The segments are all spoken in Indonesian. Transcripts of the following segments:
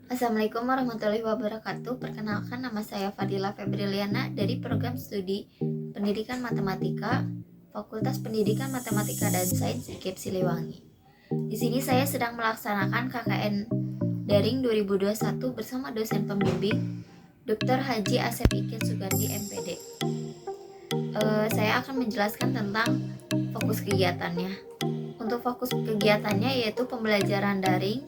Assalamualaikum warahmatullahi wabarakatuh. Perkenalkan, nama saya Fadila Febriliana dari Program Studi Pendidikan Matematika, Fakultas Pendidikan Matematika dan Sains IKIP Siliwangi. Di sini saya sedang melaksanakan KKN Daring 2021 bersama dosen pembimbing Dr. Haji Asep Ikin Sugandi MPD. Saya akan menjelaskan tentang fokus kegiatannya. Untuk fokus kegiatannya yaitu pembelajaran daring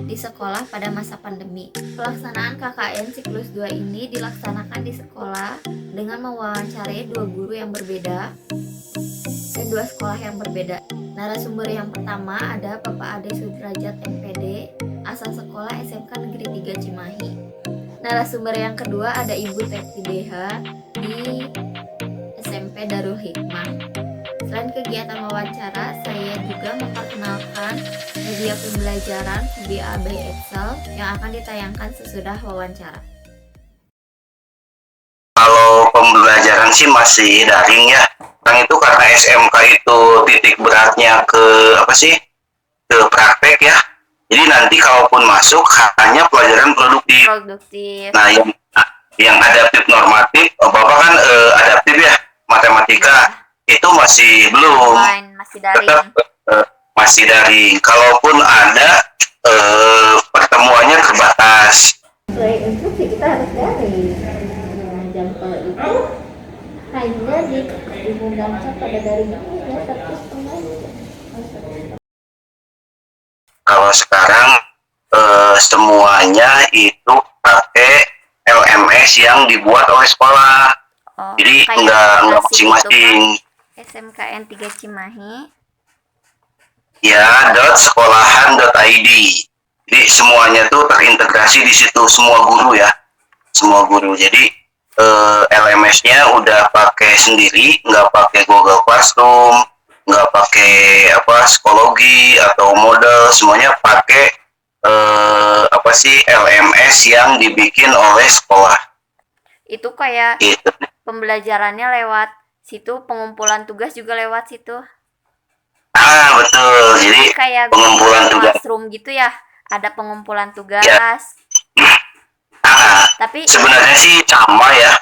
di sekolah pada masa pandemi. Pelaksanaan KKN siklus 2 ini dilaksanakan di sekolah dengan mewawancarai 2 guru yang berbeda dan 2 sekolah yang berbeda. Narasumber yang pertama ada Bapak Ade Sudrajat MPD, asal sekolah SMK Negeri 3 Cimahi. Narasumber yang kedua ada Ibu Teti BH di SMP Darul Hikmah. Selain kegiatan wawancara, saya juga memperkenalkan media pembelajaran VBA by Excel yang akan ditayangkan sesudah wawancara. Kalau pembelajaran sih masih daring ya. Kan itu karena SMK itu titik beratnya ke apa sih? Ke praktek ya. Jadi nanti kalaupun masuk hanya pelajaran produktif. Nah, yang adaptif normatif, Bapak kan adaptif ya, matematika itu masih belum. Masih daring. Tetap masih daring. Kalaupun ada pertemuannya terbatas. Sesuai instruksi kita harus daring. Dan kalau itu hanya dimudahkan pada daring itu ya 1,5. Kalau sekarang semuanya itu pakai LMS yang dibuat oleh sekolah. Jadi nggak masing-masing. SMKN 3 Cimahi. Ya, .sekolahan.id. Jadi semuanya tuh terintegrasi di situ, semua guru ya, semua guru. Jadi LMS-nya udah pakai sendiri, nggak pakai Google Classroom, nggak pakai psikologi atau model, semuanya pakai LMS yang dibikin oleh sekolah. Itu kayak gitu. Pembelajarannya lewat situ, pengumpulan tugas juga lewat situ. Betul. Jadi kayak pengumpulan tugas classroom gitu ya, ada pengumpulan tugas ya. Tapi sebenarnya sih sama ya,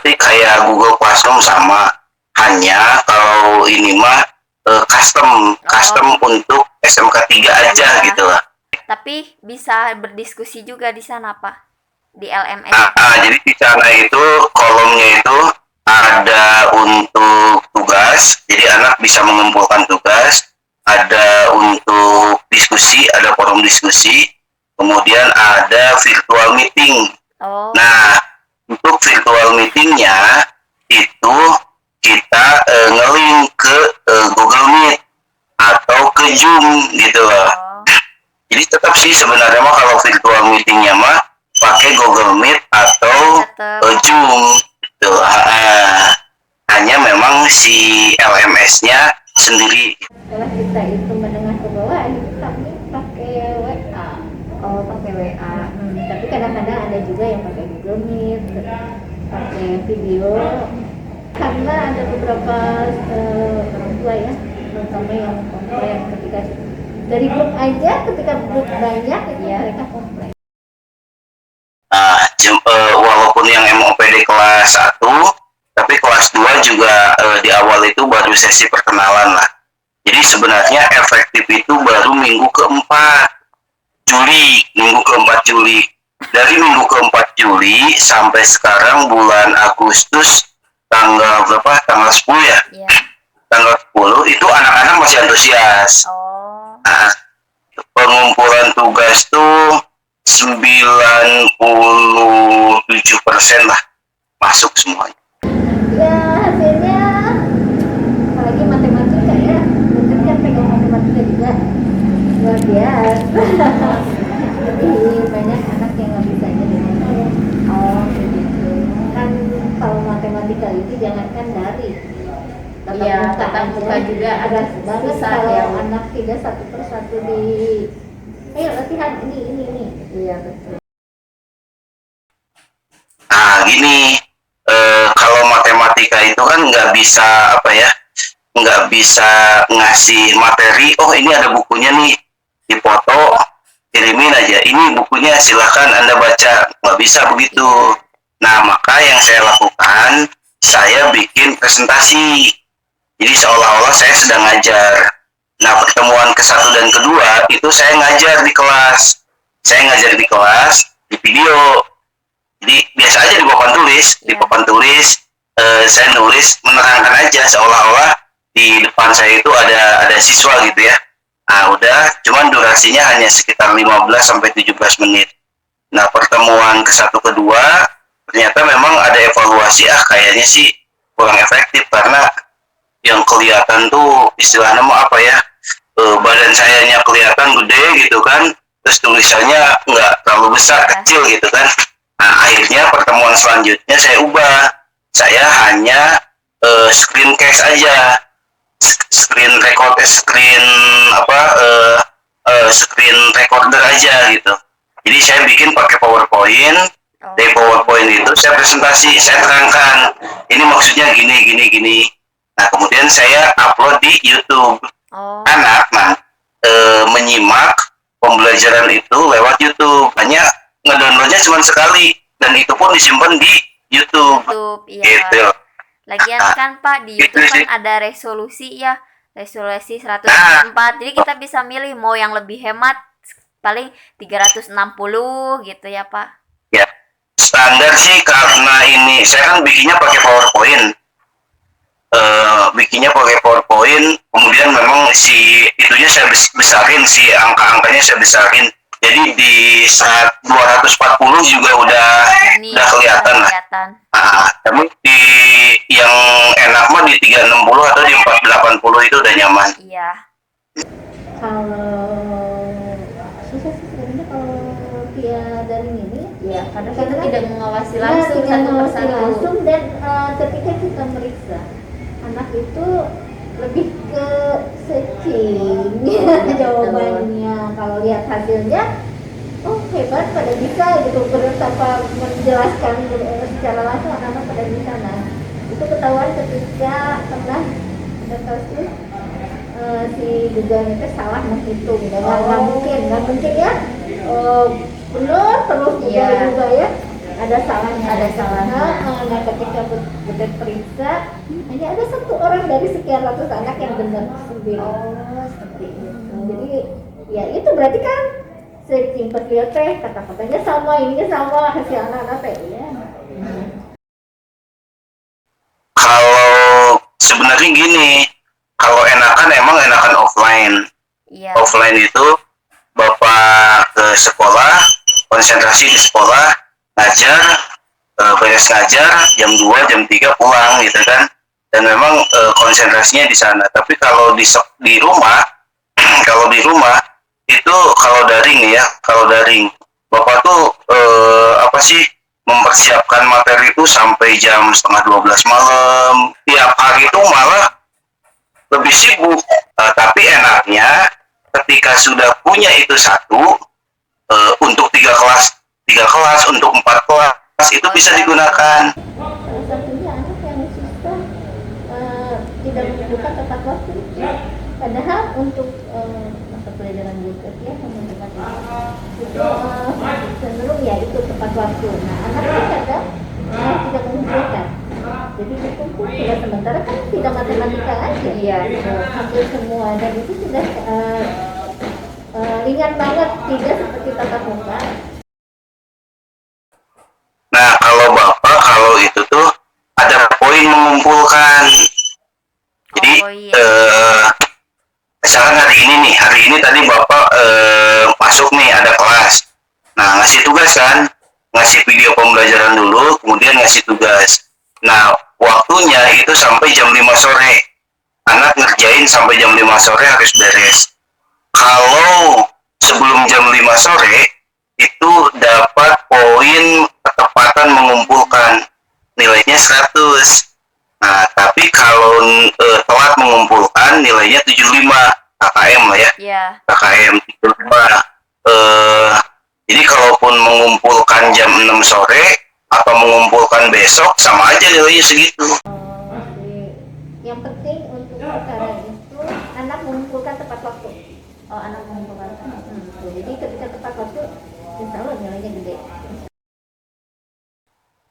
kayak Google Classroom sama, hanya kalau ini mah custom untuk SMK 3 aja gitu lah. Tapi bisa berdiskusi juga di sana Pak, di LMS. Jadi di sana itu kolomnya itu ada untuk tugas, jadi anak bisa mengumpulkan tugas, ada untuk diskusi, ada forum diskusi, kemudian ada virtual meeting. Nah, untuk virtual meetingnya itu kita nge-link ke Google Meet atau ke Zoom gitu loh. Jadi tetap sih sebenarnya mah kalau virtual meetingnya mah pakai Google Meet atau Zoom gitu. Hanya memang si LMS-nya sendiri. Setelah kita itu menengah ke bawah, itu kami pakai WA. Pakai WA. Tapi kadang-kadang ada juga yang pakai Google Meet, pakai video. Karena ada beberapa orang tua ya, terutama yang komplain ketika dari grup aja, ketika grup banyak ya mereka komplain. Walaupun yang MOPD kelas 1, tapi kelas 2 juga di awal itu baru sesi perkenalan lah. Jadi sebenarnya efektif itu baru minggu keempat Juli. Dari minggu keempat Juli sampai sekarang bulan Agustus tanggal berapa? Tanggal 10 ya? Yeah. Tanggal 10 itu anak-anak masih antusias. Nah, pengumpulan tugas tuh 97% lah masuk semuanya. Ya hasilnya, apalagi matematika ya, Mungkin kan pegang matematika juga luar biasa. Jadi banyak anak yang nggak bisa jadi gitu. Kan kalau matematika itu jangankan dari tatap muka juga ada banget kalau ya. Anak tidak satu persatu di ayo latihan ini. Iya betul. Gini, kalau matematika itu kan nggak bisa nggak bisa ngasih materi. Oh ini ada bukunya nih, dipoto, kirimin aja, ini bukunya silahkan Anda baca, nggak bisa begitu. Nah, maka yang saya lakukan, saya bikin presentasi. Jadi seolah-olah saya sedang ngajar. Nah, pertemuan ke-1 dan kedua itu saya ngajar di kelas. Saya ngajar di kelas, di video. Jadi biasa aja di papan tulis, di papan tulis saya nulis menerangkan aja seolah-olah di depan saya itu ada siswa gitu ya. Nah, udah, cuman durasinya hanya sekitar 15 sampai 17 menit. Nah, pertemuan ke-1 kedua ternyata memang ada evaluasi, kayaknya sih kurang efektif karena yang kelihatan tuh istilahnya mau apa ya, badan sayanya kelihatan gede gitu kan, terus tulisannya nggak terlalu besar, kecil gitu kan. Nah, akhirnya pertemuan selanjutnya saya ubah, saya hanya screencast aja, screen screen recorder aja gitu. Jadi saya bikin pakai PowerPoint. Dari PowerPoint itu saya presentasi, saya terangkan ini maksudnya gini. Nah, kemudian saya upload di YouTube. Anak menyimak pembelajaran itu lewat YouTube, hanya ngedownloadnya cuma sekali dan itu pun disimpan di YouTube. Iya. Gitu. Lagian kan Pak di YouTube kan ada resolusi ya, resolusi 104. Jadi kita bisa milih mau yang lebih hemat paling 360 gitu ya Pak. Ya, standar sih karena ini saya kan bikinnya pakai PowerPoint. Kemudian memang si itunya saya besarin, si angka-angkanya saya besarin. Jadi di saat 240 juga udah kelihatan lah. Tapi di yang enak mah di 360 atau di 480 itu udah nyaman. Iya. Kalau susah sih sebenarnya kalau via daring ini, ya karena kita tidak mengawasi langsung satu persatu. Dan ketika kita meriksa anak itu lebih ke searching jawabannya. Kalau lihat hasilnya, oh hebat, pada bisa gitu, tanpa menjelaskan secara langsung anak-anak pada bisa. Nah, itu ketahuan ketika pernah ada kasus si Google itu salah menghitung. Nggak mungkin ya, benar terus juga ya. Ada salahnya. Nah, ketika betul periksa hanya ada 1 orang dari sekian ratus anak yang benar sendiri. Seperti itu. Jadi ya itu berarti kan searching per kata-katanya sama, ininya sama, hasil anak-anak ya. Kalau sebenarnya gini, kalau enakan offline. Iya. Offline itu Bapak ke sekolah, konsentrasi di sekolah, ngajar, beres ngajar jam 2, jam 3 pulang gitu kan. Dan memang konsentrasinya di sana. Tapi kalau di rumah kalau di rumah itu kalau daring Bapak tuh mempersiapkan materi itu sampai jam setengah 12 malam. Tiap hari itu malah lebih sibuk. Tapi enaknya ketika sudah punya itu satu, untuk 3 kelas, untuk 4 kelas itu bisa digunakan. Salah satunya anak yang susah tidak menentukan tepat waktu. Padahal untuk mata pelajaran berikutnya itu cenderung ya itu tepat waktu. Nah, anak itu kadang tidak mengumpulkan. Jadi dikumpul tidak, sementara kan tidak matematika aja. Iya. Hampir semua, dan itu sudah ringan banget, tidak seperti tatap muka. Nah, kalau itu tuh ada poin mengumpulkan. Jadi misalkan hari ini tadi Bapak masuk nih, ada kelas. Nah, ngasih tugas kan, ngasih video pembelajaran dulu, kemudian ngasih tugas. Nah, waktunya itu sampai jam 5 sore. Anak ngerjain sampai jam 5 sore harus beres. Kalau sebelum jam 5 sore itu dapat poin ketepatan mengumpulkan, nilainya 100. Nah, tapi kalau telat mengumpulkan nilainya 75 KKM lah ya. Iya. KKM 75. Jadi kalaupun mengumpulkan jam 6 sore atau mengumpulkan besok sama aja nilainya segitu. Yang penting untuk sekarang itu anak mengumpulkan tepat waktu. Anak mengumpulkan. Jadi ketika tepat insya Allah nilainya gede.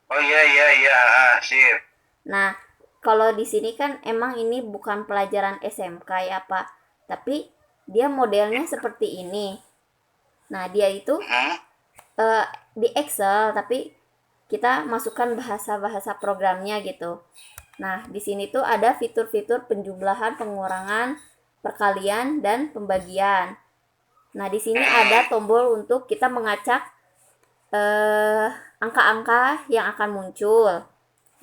Oh iya iya iya, sip. Nah, kalau di sini kan emang ini bukan pelajaran SMK ya Pak, tapi dia modelnya seperti ini. Nah, dia itu di Excel, tapi kita masukkan bahasa-bahasa programnya gitu. Nah, di sini tuh ada fitur-fitur penjumlahan, pengurangan, perkalian, dan pembagian. Nah, di sini ada tombol untuk kita mengacak angka-angka yang akan muncul.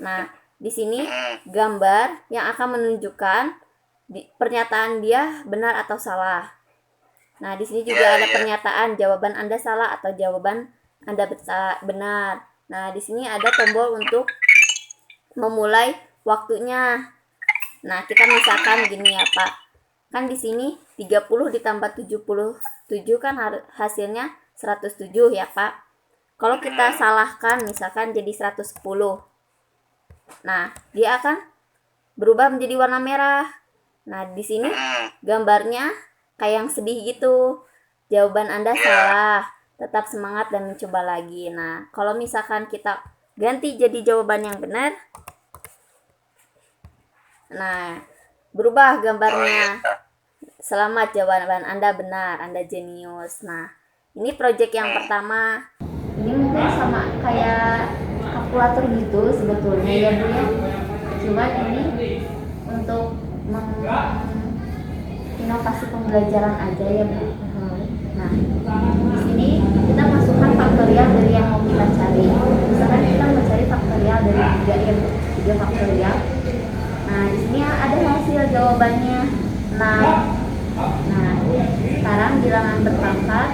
Nah, di sini gambar yang akan menunjukkan pernyataan dia benar atau salah. Nah, di sini juga ada pernyataan jawaban Anda salah atau jawaban Anda benar. Nah, di sini ada tombol untuk memulai waktunya. Nah, kita misalkan gini ya, Pak. Kan di sini 30 ditambah 77 kan hasilnya 107 ya, Pak. Kalau kita salahkan misalkan jadi 110. Nah, dia akan berubah menjadi warna merah. Nah, di sini gambarnya kayak yang sedih gitu. Jawaban Anda salah. Tetap semangat dan mencoba lagi. Nah, kalau misalkan kita ganti jadi jawaban yang benar. Nah, berubah gambarnya. Selamat, jawaban Anda benar. Anda jenius. Nah, ini project yang pertama. Ini mungkin sama kayak kalkulator gitu sebetulnya ya Bu ya. Cuman ini untuk inovasi pembelajaran aja ya Bu. Nah, di sini kita masukkan faktorial dari yang mau kita cari. Misalkan kita mencari faktorial dari 3 ya Bu, 3 faktorial. Nah, di sini ada hasil jawabannya 6. Nah, sekarang bilangan berpangkat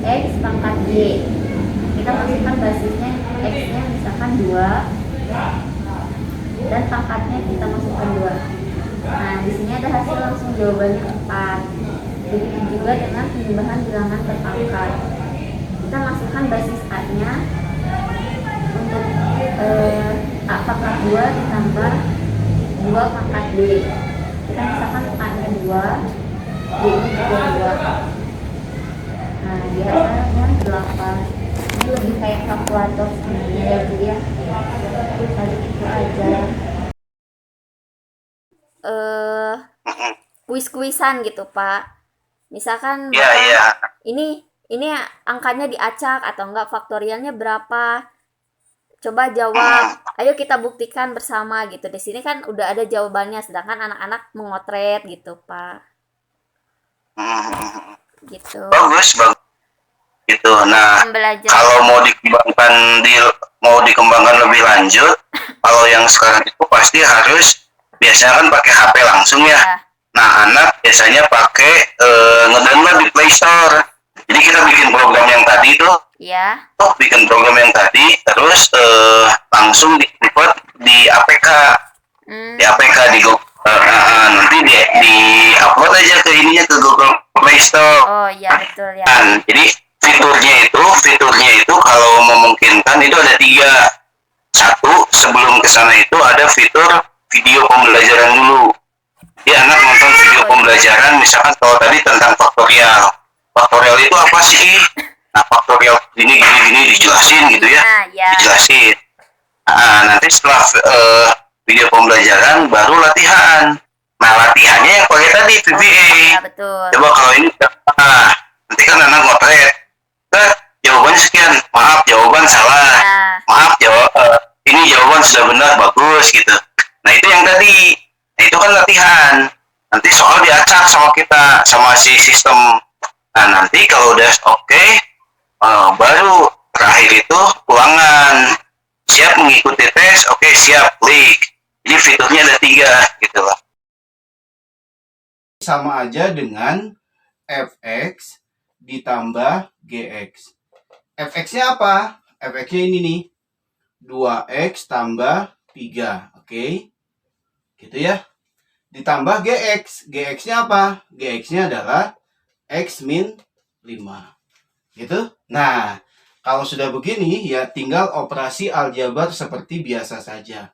X pangkat Y. Kita masukkan basisnya X-nya misalkan 2 dan pangkatnya kita masukkan 2. Nah, di sini ada hasil langsung jawabannya 4. Begitu juga dengan penambahan bilangan berpangkat. Kita masukkan basis A-nya untuk A pangkat 2 ditambah 2 pangkat B. Kita misalkan A-nya 2, B-nya juga 2. Nah, dia hasilnya 8. Ini lebih kayak kalkulator sebenarnya ya Bu ya. Kali itu aja. Kuis-kuisan gitu Pak. Misalkan ini angkanya diacak atau enggak, faktorialnya berapa? Coba jawab. Ayo kita buktikan bersama gitu. Di sini kan udah ada jawabannya, sedangkan anak-anak mengotret gitu Pak. Gitu. Bagus. Gitu. Nah, kalau mau dikembangkan lebih lanjut, kalau yang sekarang itu pasti harus biasanya kan pakai HP langsung ya. Nah, anak biasanya pakai ngedownload di Play Store. Jadi kita bikin program yang tadi tuh. Iya. Bikin program yang tadi, terus langsung di-import di APK. Di APK di Google. Nanti di upload aja ke ininya ke Google Play Store. Oh iya betul ya. Jadi fiturnya itu kalau memungkinkan itu ada 3. Satu, sebelum ke sana itu ada fitur video pembelajaran dulu. Jadi anak nonton video pembelajaran, misalkan kalau tadi tentang faktorial. Faktorial itu apa sih? Nah, faktorial gini dijelasin gitu ya. Dijelasin. Nah, nanti setelah video pembelajaran baru latihan. Nah, latihannya yang pakai tadi VBA. Betul. Coba kalau ini nanti kan anak ngotret. Jawabannya sekian, maaf jawaban salah, maaf ini jawaban sudah benar, bagus gitu. Nah itu yang tadi, nah, itu kan latihan. Nanti soal diacak sama kita, sama si sistem. Nah nanti kalau udah oke, baru terakhir itu ulangan. Siap mengikuti tes, oke siap, klik. Jadi fiturnya ada 3 gitu loh. Sama aja dengan fx ditambah gx. Fx-nya apa? Fx-nya ini nih. 2x tambah 3. Oke. Gitu ya. Ditambah gx. Gx-nya apa? Gx-nya adalah x min 5. Gitu. Nah, kalau sudah begini ya tinggal operasi aljabar seperti biasa saja.